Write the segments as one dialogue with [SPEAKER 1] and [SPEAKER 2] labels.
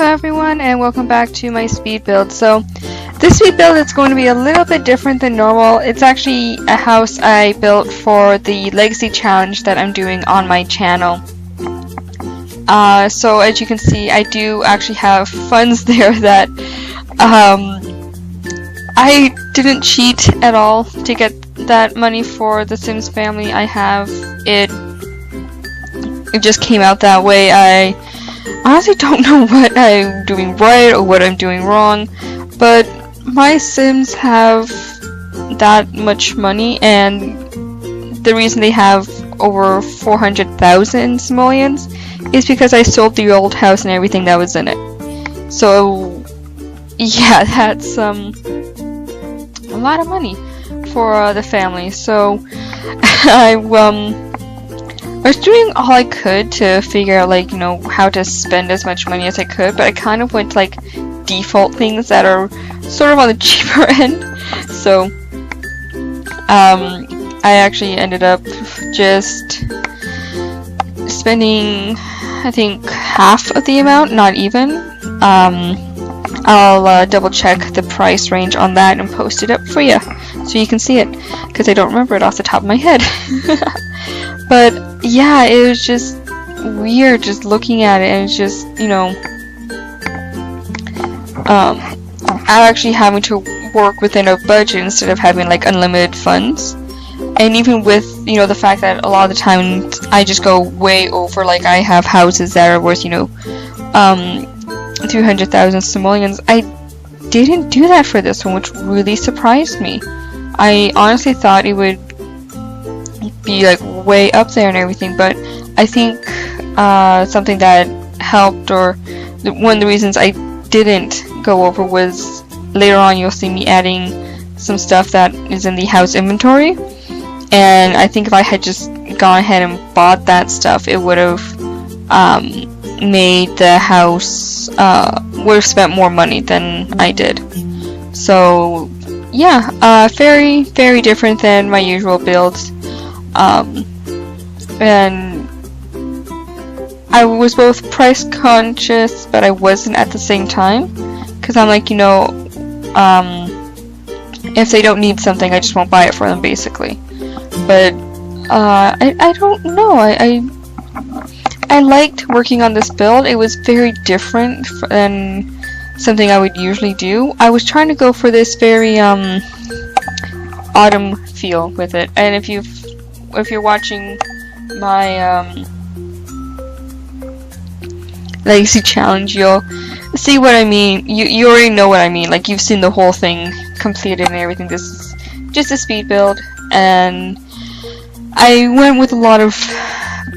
[SPEAKER 1] Hello everyone, and welcome back to my speed build. So this speed build is going to be a little bit different than normal. It's actually a house I built for the legacy challenge that I'm doing on my channel. So as you can see, I do actually have funds there that I didn't cheat at all to get that money for the Sims family. I have it just came out that way. I honestly don't know what I'm doing right or what I'm doing wrong, but my Sims have that much money, and the reason they have over 400,000 simoleons is because I sold the old house and everything that was in it. So yeah, that's a lot of money for the family. So I was doing all I could to figure out, like, how to spend as much money as I could, but I kind of went to, like, default things that are sort of on the cheaper end. So I actually ended up just spending, I think, half of the amount, not even. I'll double check the price range on that and post it up for you so you can see it, because I don't remember it off the top of my head. But yeah, it was just weird just looking at it, and it's just, I'm actually having to work within a budget instead of having, like, unlimited funds. And even with, the fact that a lot of the time I just go way over, like, I have houses that are worth, 300,000 simoleons. I didn't do that for this one, which really surprised me. I honestly thought it would be, like, way up there and everything, but I think something that helped, or one of the reasons I didn't go over, was later on you'll see me adding some stuff that is in the house inventory, and I think if I had just gone ahead and bought that stuff, it would have made the house would have spent more money than I did. So yeah, very, very different than my usual builds. And I was both price conscious, but I wasn't at the same time, because I'm like, if they don't need something, I just won't buy it for them, basically. But I don't know, I liked working on this build. It was very different than something I would usually do. I was trying to go for this very autumn feel with it, and if you're watching my legacy challenge, you'll see what I mean. You already know what I mean. Like, you've seen the whole thing completed and everything. This is just a speed build, and I went with a lot of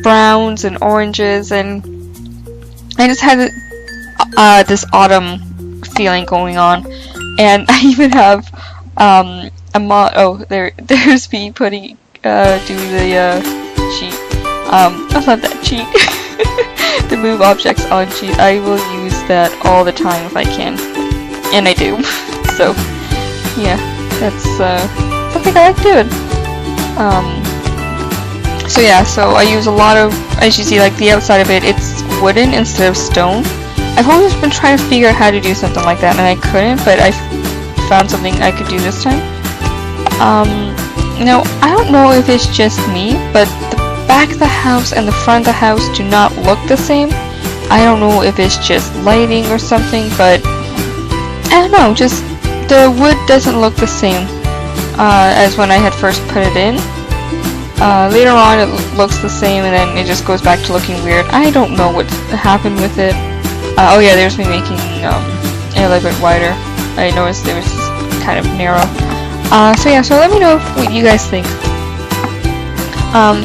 [SPEAKER 1] browns and oranges, and I just had this autumn feeling going on. And I even have there's me putting doing the cheat. I love that cheat. The move objects on cheat. I will use that all the time if I can, and I do. So yeah, that's something I like doing. So yeah, so I use a lot of, as you see, like, the outside of it, it's wooden instead of stone. I've always been trying to figure out how to do something like that, and I couldn't, but I found something I could do this time. Now, I don't know if it's just me, but the back of the house and the front of the house do not look the same. I don't know if it's just lighting or something, but I don't know, just the wood doesn't look the same as when I had first put it in. Later on it looks the same, and then it just goes back to looking weird. I don't know what happened with it. Oh yeah, there's me making it a little bit wider. I noticed it was kind of narrow. So yeah, so let me know what you guys think.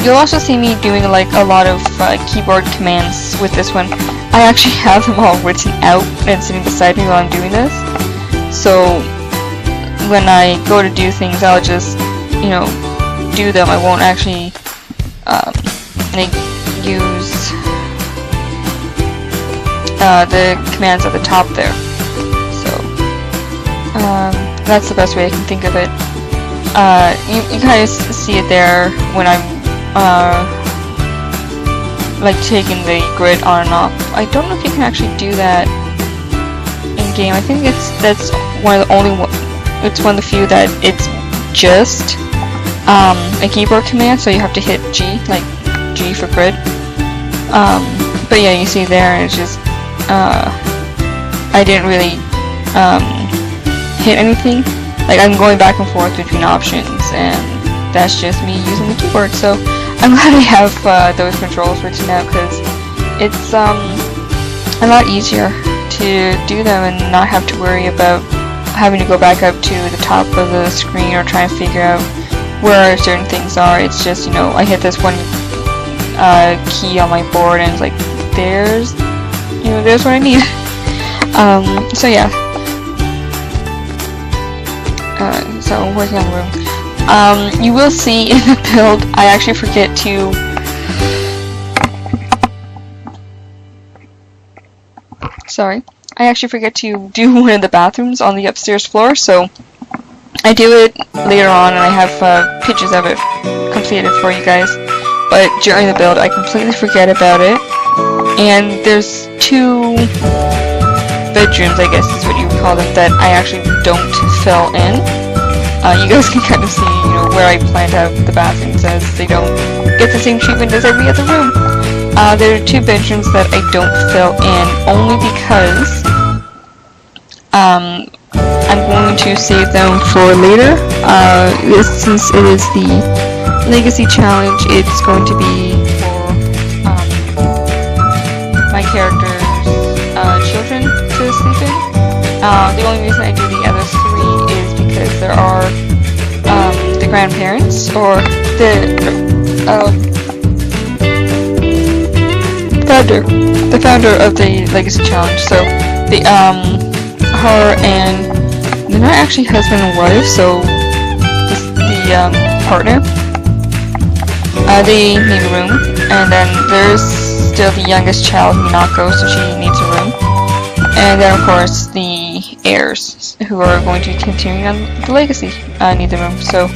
[SPEAKER 1] You'll also see me doing, like, a lot of keyboard commands with this one. I actually have them all written out and sitting beside me while I'm doing this. So when I go to do things, I'll just, do them. I won't actually use the commands at the top there. So that's the best way I can think of it. You kind of see it there when I'm like taking the grid on and off. I don't know if you can actually do that the game. I think that's one of the only it's one of the few that it's just a keyboard command, so you have to hit G, like G for grid. But yeah, you see there, and it's just I didn't really hit anything. Like, I'm going back and forth between options, and that's just me using the keyboard. So I'm glad I have those controls written out, because it's a lot easier to do them and not have to worry about having to go back up to the top of the screen or try and figure out where certain things are. It's just, you know, I hit this one key on my board, and it's like, there's what I need. So yeah. So I'm working on the room. You will see in the build, I actually forget to do one of the bathrooms on the upstairs floor, so I do it later on, and I have pictures of it completed for you guys. But during the build, I completely forget about it, and there's 2 bedrooms, I guess is what you would call them, that I actually don't fill in. You guys can kind of see, you know, where I planned out the bathrooms, as they don't get the same treatment as every other room. There are 2 bedrooms that I don't fill in, only because I'm going to save them for later. Since it is the Legacy Challenge, it's going to be for my character's children to sleep in. The only reason I do the other 3 is because there are the grandparents, or the founder of the Legacy Challenge. So her and they're not actually husband and wife, so the partner. They need a room, and then there's still the youngest child, Minako, so she needs a room. And then, of course, the heirs, who are going to continue on the legacy, need the room. So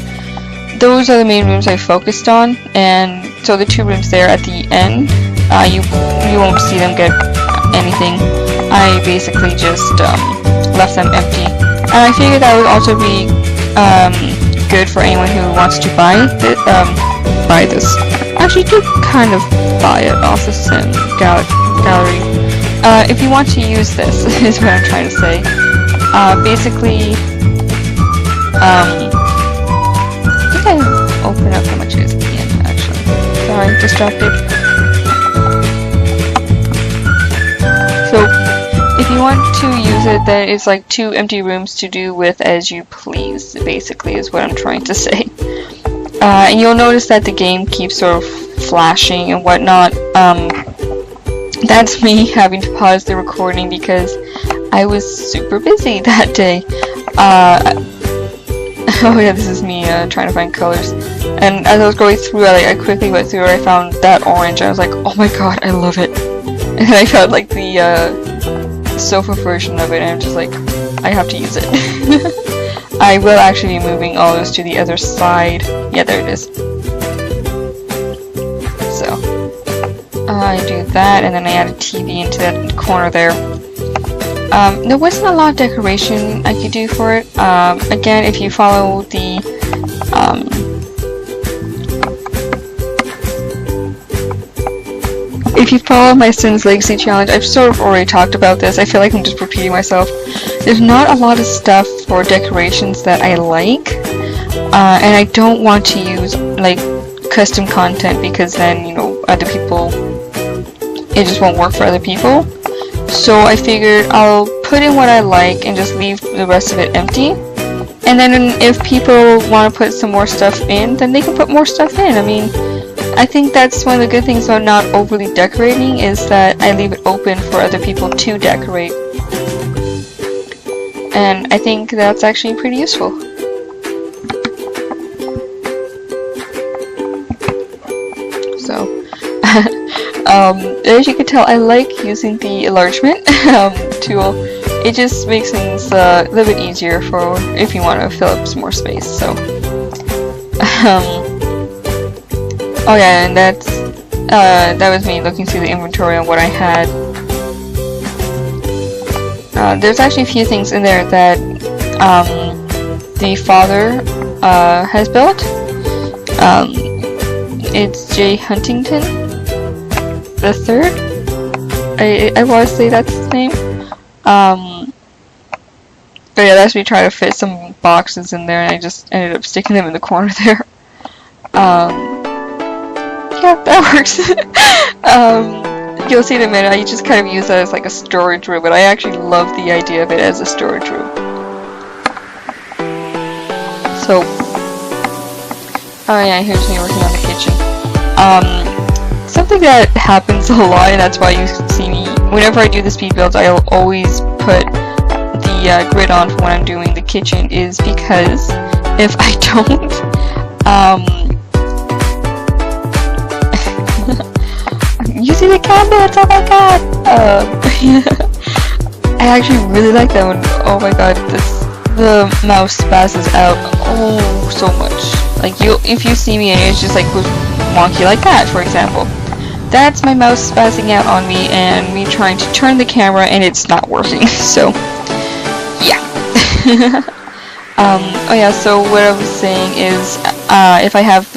[SPEAKER 1] those are the main rooms I focused on, and so the 2 rooms there at the end, you won't see them get anything. I basically just left them empty, and I figured that would also be good for anyone who wants to buy this. Actually, do kind of buy it off the Sim gallery. If you want to use this, is what I'm trying to say. Basically, I think I open up how much it is at the end, actually. Sorry, distracted. So, if you want to use it, then it's like 2 empty rooms to do with as you please, basically, is what I'm trying to say. And you'll notice that the game keeps sort of flashing and whatnot. That's me having to pause the recording because I was super busy that day. Oh yeah, this is me trying to find colors. And as I was going through, I quickly went through it. I found that orange, and I was like, oh my god, I love it. And then I found like the sofa version of it, and I'm just like, I have to use it. I will actually be moving all those to the other side. Yeah, there it is. So, I do that, and then I add a TV into that corner there. There wasn't a lot of decoration I could do for it. Again, if you follow the my Sims Legacy Challenge, I've sort of already talked about this. I feel like I'm just repeating myself. There's not a lot of stuff for decorations that I like, and I don't want to use like custom content because then, you know, other people, it just won't work for other people. So I figured I'll put in what I like and just leave the rest of it empty. And then if people want to put some more stuff in, then they can put more stuff in. I mean, I think that's one of the good things about not overly decorating, is that I leave it open for other people to decorate. And I think that's actually pretty useful. So, as you can tell, I like using the enlargement tool. It just makes things a little bit easier for if you want to fill up some more space. So, oh yeah, and that was me looking through the inventory on what I had. there's actually a few things in there that the father has built. It's J. Huntington the third. I want to say that's his name. But yeah, that's me trying to fit some boxes in there, and I just ended up sticking them in the corner there. Yeah, that works. You'll see in a minute, I just kind of use that as like a storage room, but I actually love the idea of it as a storage room. So, oh yeah, here's me working on the kitchen. Something that happens a lot, and that's why you see me, whenever I do the speed builds, I'll always put the grid on for when I'm doing the kitchen, is because if I don't, you see the cabinets, oh my god! I actually really like that one. Oh my god, the mouse spazzes out so much. Like, if you see me and it's just like goes wonky like that, for example. That's my mouse spazzing out on me and me trying to turn the camera and it's not working, so yeah. Oh yeah, so what I was saying is, if I have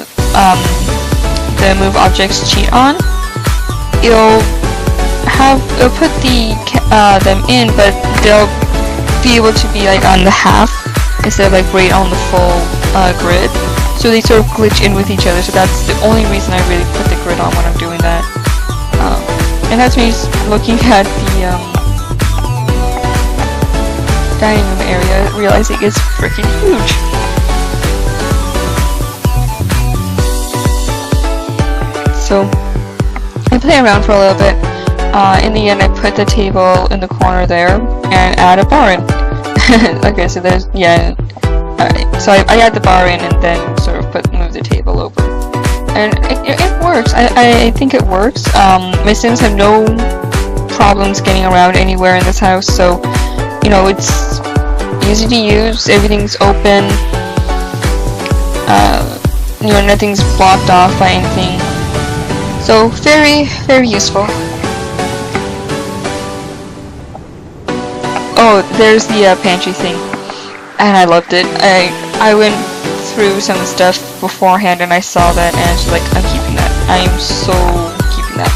[SPEAKER 1] the move objects cheat on, it'll put them in, but they'll be able to be like on the half instead of like right on the full grid. So they sort of glitch in with each other, so that's the only reason I really put the grid on when I'm doing that. And that's me looking at the dining room area, realizing it's freaking huge. So I play around for a little bit. In the end, I put the table in the corner there and add a bar in. Okay, so there's, yeah. Alright, so I add the bar in and then sort of move the table over. And it works. I think it works. My Sims have no problems getting around anywhere in this house, so, you know, it's easy to use, everything's open, you know, nothing's blocked off by anything. So, very, very useful. Oh, there's the pantry thing. And I loved it. I went through some of the stuff beforehand and I saw that and I was like, I'm keeping that. I am so keeping that.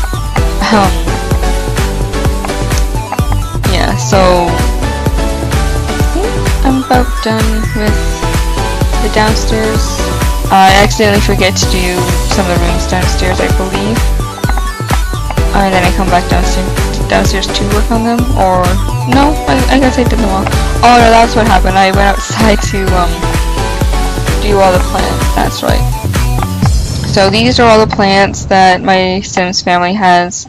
[SPEAKER 1] Yeah, so I think I'm about done with the downstairs. I accidentally forget to do some of the rooms downstairs, I believe. And then I come back downstairs to work on them, or no, I guess I did them all. Oh no, that's what happened. I went outside to do all the plants. That's right. So these are all the plants that my Sims family has.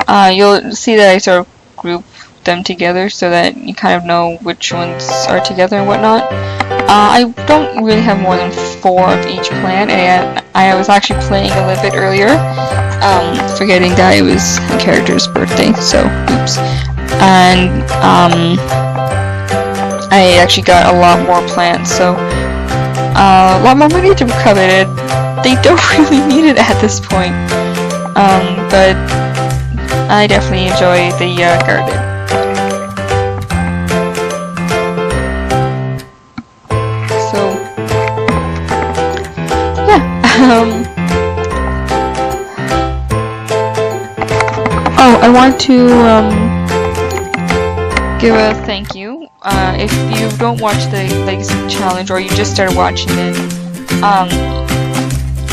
[SPEAKER 1] You'll see that I sort of group them together so that you kind of know which ones are together and whatnot. I don't really have more than 4 of each plant, and I was actually playing a little bit earlier, forgetting that it was a character's birthday, so oops. And I actually got a lot more plants, so a lot more money to recover it. They don't really need it at this point, but I definitely enjoy the garden. So yeah. Oh, I want to give a thank you. If you don't watch the Legacy Challenge or you just started watching it,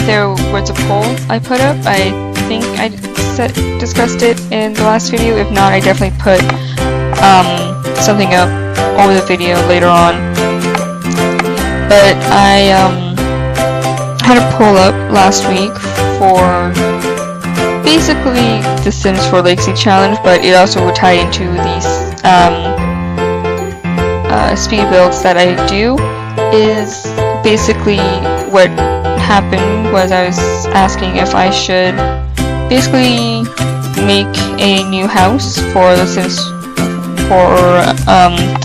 [SPEAKER 1] there was a poll I put up. I think I discussed it in the last video. If not, I definitely put something up over the video later on. But I had a poll up last week for basically the Sims 4 Legacy Challenge, but it also would tie into these speed builds that I do. Is basically what happened was I was asking if I should basically make a new house for the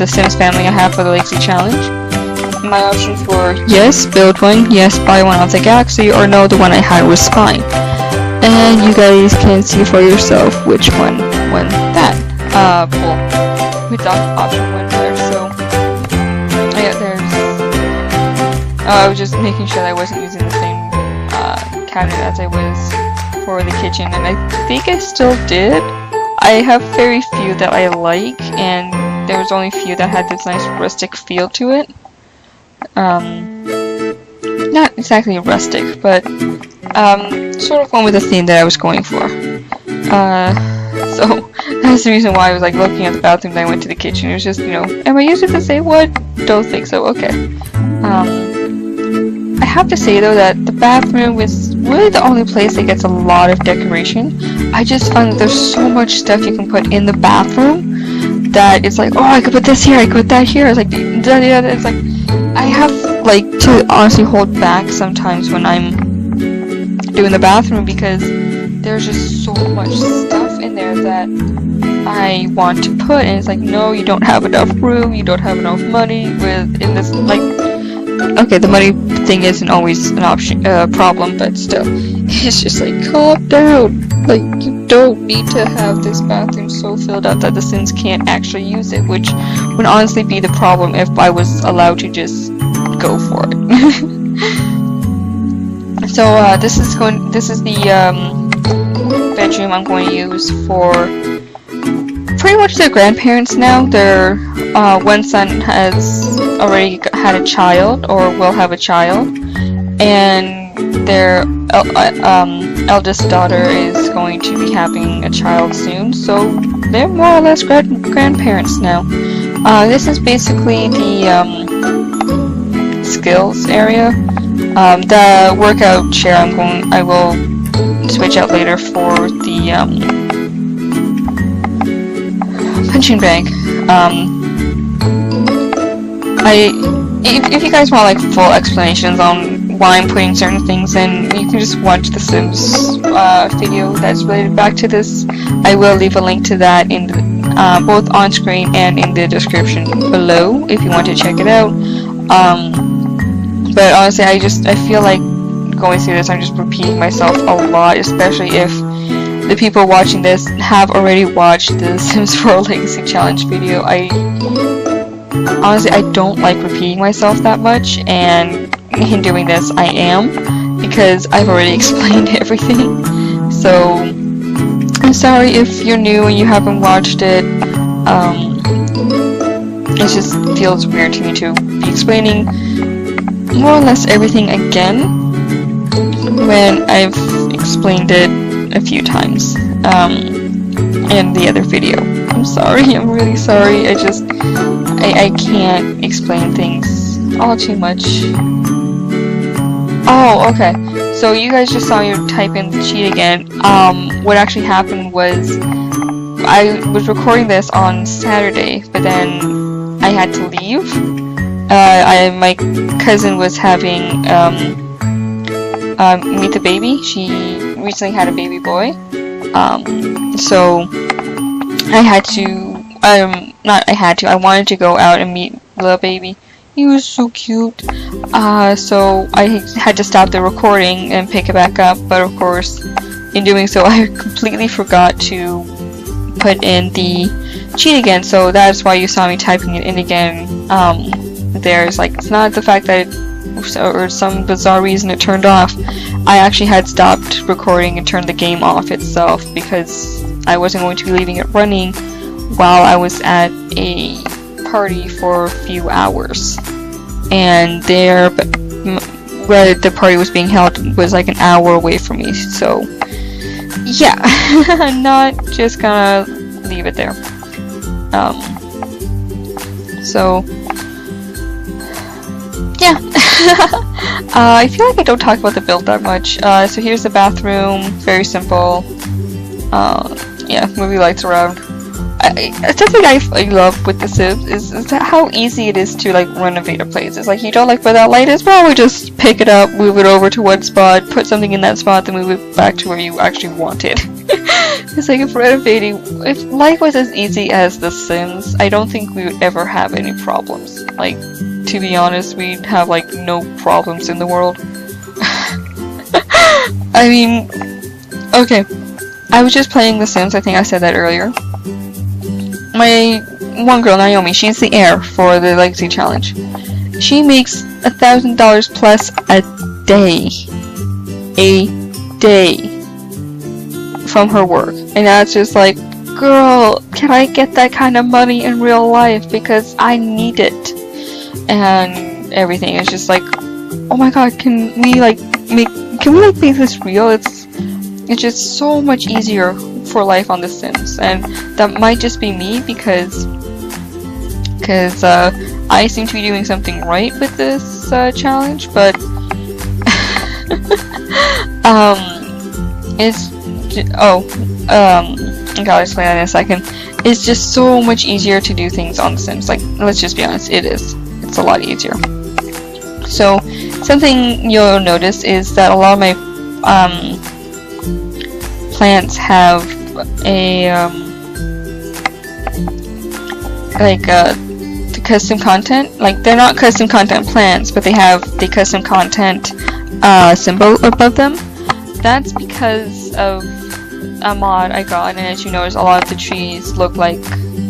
[SPEAKER 1] Sims family I have for the Legacy Challenge. My options were yes, build one, yes, buy one off the Galaxy, or no, the one I had was fine. And you guys can see for yourself which one won that poll. option went there, so yeah, there's I was just making sure that I wasn't using the same cabinet as I was for the kitchen, and I think I still did. I have very few that I like, and there was only a few that had this nice rustic feel to it. Not exactly rustic, but sort of one with the theme that I was going for. So that's the reason why I was like looking at the bathroom, then I went to the kitchen. It was just, you know, am I using the same one? Don't think so. Okay. I have to say though that the bathroom is really the only place that gets a lot of decoration. I just find that there's so much stuff you can put in the bathroom that it's like, oh, I could put this here, I could put that here. It's like, it's like, I have like to honestly hold back sometimes when I'm doing the bathroom because there's just so much stuff in there that I want to put, and it's like, no, you don't have enough room, you don't have enough money in this, like, okay, the money thing isn't always an option, problem, but still, it's just like, calm down, like, you don't need to have this bathroom so filled up that the Sims can't actually use it, which would honestly be the problem if I was allowed to just go for it. So, this is the, bedroom I'm going to use for pretty much their grandparents now. Their one son has already had a child, or will have a child, and their eldest daughter is going to be having a child soon, so they're more or less grandparents now. This is basically the skills area. The workout chair I will switch out later for the punching bag. If you guys want like full explanations on why I'm putting certain things in, you can just watch the Sims video that's related back to this. I will leave a link to that in the, both on screen and in the description below if you want to check it out. But honestly, I feel like going through this, I'm just repeating myself a lot, especially if the people watching this have already watched the Sims 4 Legacy Challenge video. Honestly, I don't like repeating myself that much, and in doing this, I am, because I've already explained everything. So, I'm sorry if you're new and you haven't watched it. It just feels weird to me to be explaining more or less everything again when I've explained it a few times in the other video. I'm sorry, I'm really sorry. I can't explain things all too much. Oh, okay. So you guys just saw me type in the cheat again. What actually happened was I was recording this on Saturday, but then I had to leave. My cousin was having meet the baby. She recently had a baby boy. So I wanted to go out and meet the baby. He was so cute. So I had to stop the recording and pick it back up, but of course, in doing so, I completely forgot to put in the cheat again, so that's why you saw me typing it in again. There's like, it's not the fact that or some bizarre reason it turned off. I actually had stopped recording and turned the game off itself because I wasn't going to be leaving it running while I was at a party for a few hours, and where the party was being held was like an hour away from me, so yeah. I'm not just gonna leave it there. So yeah. I feel like I don't talk about the build that much. So here's the bathroom, very simple. Yeah, movie lights around. Something I love with The Sims is how easy it is to like renovate a place. It's like, you don't like where that light is, well, we just pick it up, move it over to one spot, put something in that spot, then move it back to where you actually want it. It's like, if life was as easy as The Sims, I don't think we would ever have any problems. Like, to be honest, we'd have like no problems in the world. I mean, okay, I was just playing The Sims, I think I said that earlier. My one girl, Naomi, she's the heir for the Legacy Challenge. She makes $1,000 plus a day. A day. From her work. And that's just like, girl, can I get that kind of money in real life? Because I need it. And everything is just like, oh my god, can we like make this real? It's just so much easier for life on The Sims. And that might just be me because I seem to be doing something right with this challenge, but I'll explain that in a second. It's just so much easier to do things on The Sims. Like, let's just be honest, it is. It's a lot easier. So, something you'll notice is that a lot of my plants have a the custom content. Like, they're not custom content plants, but they have the custom content symbol above them. That's because of a mod I got, and as you notice, a lot of the trees look like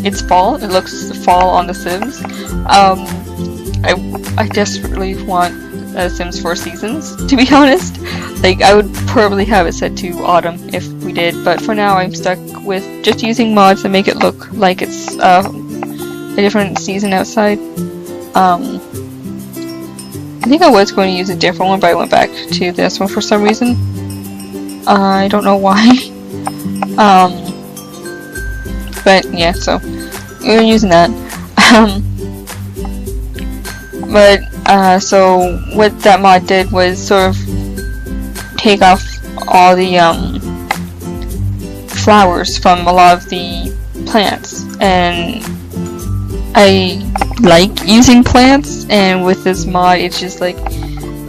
[SPEAKER 1] it's fall. It looks fall on The Sims. I desperately want Sims 4 Seasons, to be honest. Like, I would probably have it set to autumn if we did, but for now I'm stuck with just using mods that make it look like it's a different season outside. I think I was going to use a different one, but I went back to this one for some reason. I don't know why. But yeah, so we're using that. So what that mod did was sort of take off all the flowers from a lot of the plants, and I like using plants, and with this mod it's just like,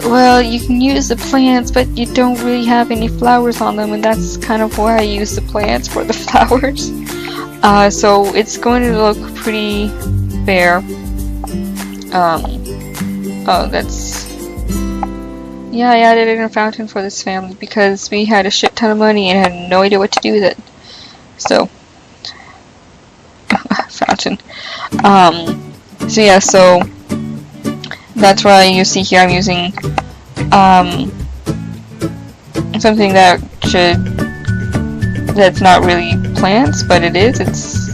[SPEAKER 1] well, you can use the plants, but you don't really have any flowers on them, and that's kind of why I use the plants for the flowers. So it's going to look pretty fair. Oh, that's... Yeah, I added in a fountain for this family because we had a shit ton of money and had no idea what to do with it. So... fountain. So yeah, so... That's why you see here I'm using something that's not really plants, but it is. It's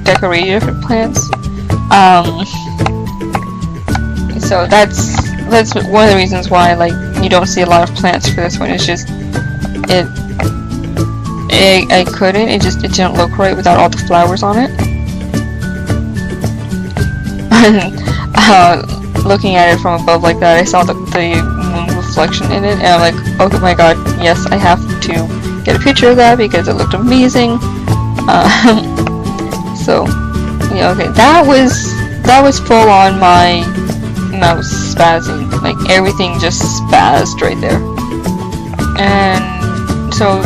[SPEAKER 1] decorative plants. So that's one of the reasons why, like, you don't see a lot of plants for this one. It's just it didn't look right without all the flowers on it. Looking at it from above like that, I saw the moon reflection in it, and I'm like, oh my god, yes, I have to get a picture of that because it looked amazing. So yeah, okay, that was full on my mouse spazzing. Like, everything just spazzed right there. And so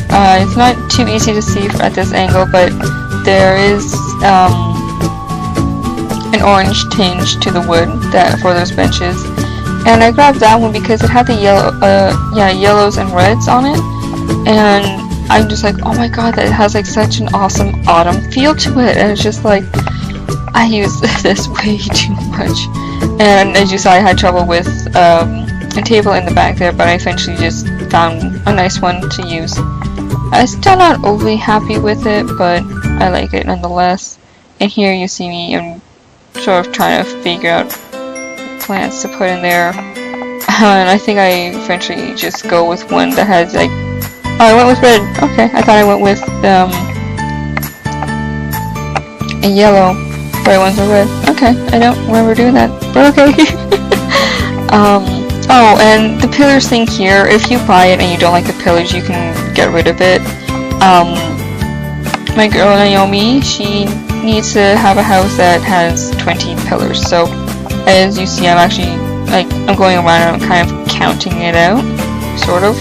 [SPEAKER 1] it's not too easy to see at this angle, but there is an orange tinge to the wood for those benches, and I grabbed that one because it had the yellows and reds on it, and I'm just like, oh my god, that has like such an awesome autumn feel to it. And it's just like, I use this way too much. And as you saw, I had trouble with a table in the back there, but I eventually just found a nice one to use. I'm still not overly happy with it, but I like it nonetheless. And here you see me, I'm sort of trying to figure out plants to put in there. And I think I eventually just go with one that has like... Oh, I went with red. Okay, I thought I went with a yellow, but I went with red. Okay, I don't remember doing that, but okay. Oh, and the pillars thing here, if you buy it and you don't like the pillars, you can get rid of it. My girl Naomi, she needs to have a house that has 20 pillars. So, as you see, I'm actually, like, I'm going around and I'm kind of counting it out, sort of.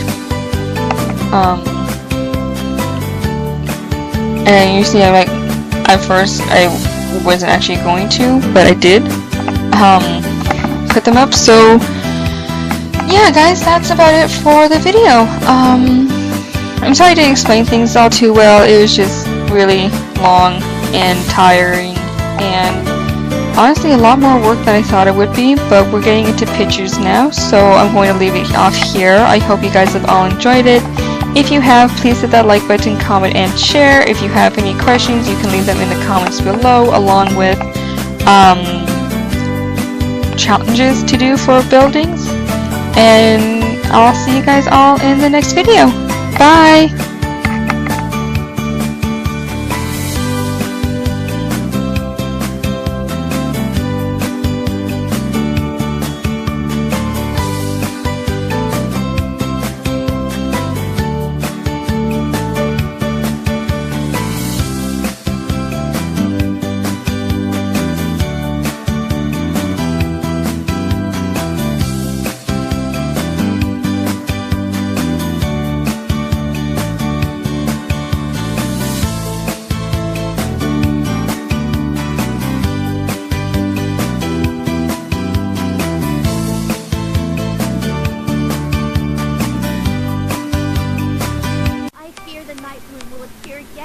[SPEAKER 1] And you see, I'm like, at first I wasn't actually going to, but I did put them up. So yeah, guys, that's about it for the video. I'm sorry I didn't explain things all too well. It was just really long and tiring and honestly a lot more work than I thought it would be, but we're getting into pictures now, so I'm going to leave it off here. I hope you guys have all enjoyed it. If you have, please hit that like button, comment, and share. If you have any questions, you can leave them in the comments below, along with challenges to do for buildings. And I'll see you guys all in the next video. Bye!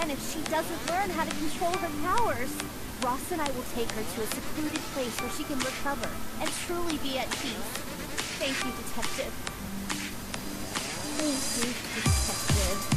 [SPEAKER 2] If she doesn't learn how to control her powers. Ross and I will take her to a secluded place where she can recover and truly be at peace. Thank you, Detective. Thank you, Detective.